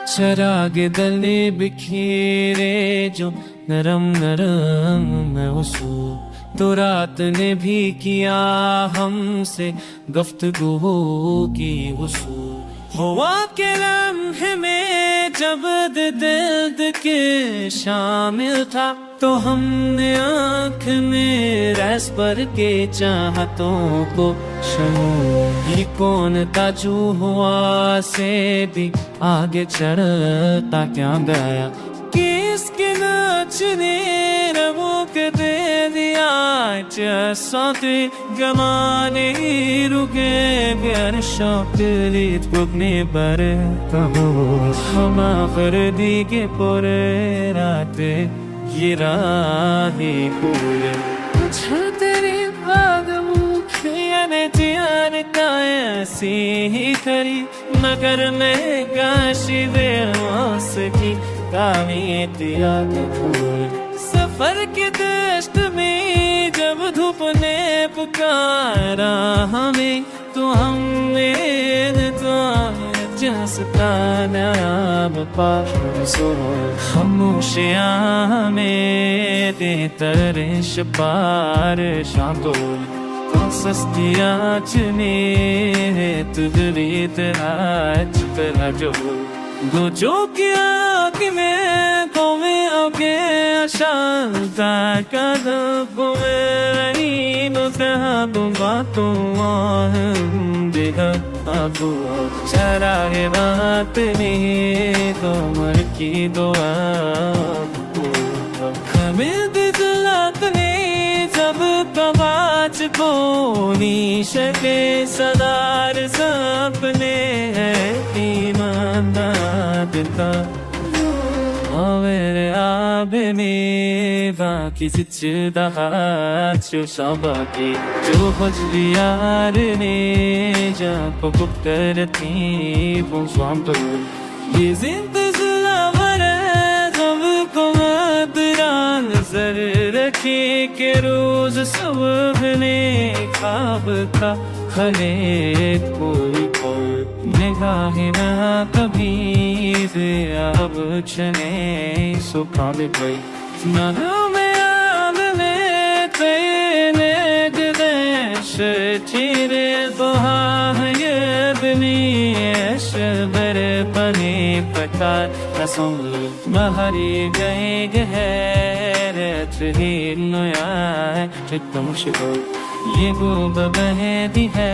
चराग दले बिखेरे जो नरम नरम में उसूल, तो रात ने भी किया हमसे गुफ्तगू की उसूल। हुआ के लम्हे में जब दिल के शामिल था, तो हमने आँख में रस भर के चाहतों को शमूल। ये कौन ताजू हुआ से भी आगे चढ़ता क्या गया, किसके नाचने रबों के दे दिया जैसे गमाने रुके प्यार शौक रीत पुगने पर कहो। हम फर्दी के पूरे राते ये राही पूरे तेरी बात मुखियाने जियान का ऐसी ही करी, मगर मैं काशी दे की कामी दिया सफर के दश्त में जब धूप ने पुकारा हमें, तो हमने जसता नाम पासो खामोशियां में दे तरश पार शांतो सस्तियां चने तुझे आज तेरा जो दो चौकिया कि मैं कौमे आगे शांता कदम में नो कहा तुम बातों देखा आपको चरागे बात में कमर की दुआ हमें दिलात ने सब कबाच को नीशके सदार सपने ईमानदार मेरे आबे में बाकी जिच्दा जो शाबाकी जो खुजलियार ने जाको गुप्तर थी वो स्वाम तो ये जिंदगी भरे सबको मदरा नजर रखे के रोज सब ने ख्वाब का खले कोई निगाहें ना कभी से अब चने सुखा दे गई ना में आब में तेने गदेश चीरे तो ये बनी शबर बने पता रसूल महरी गए गहरत ही नया चित्तम शिको ये गुब बहती है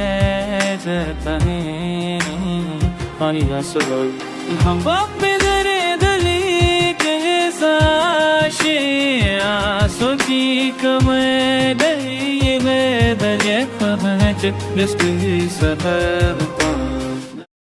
जतने पानी रसो हम बापे दरे दली के साशे आंसू की कमर दही में दले खबच बिस्कुट सफर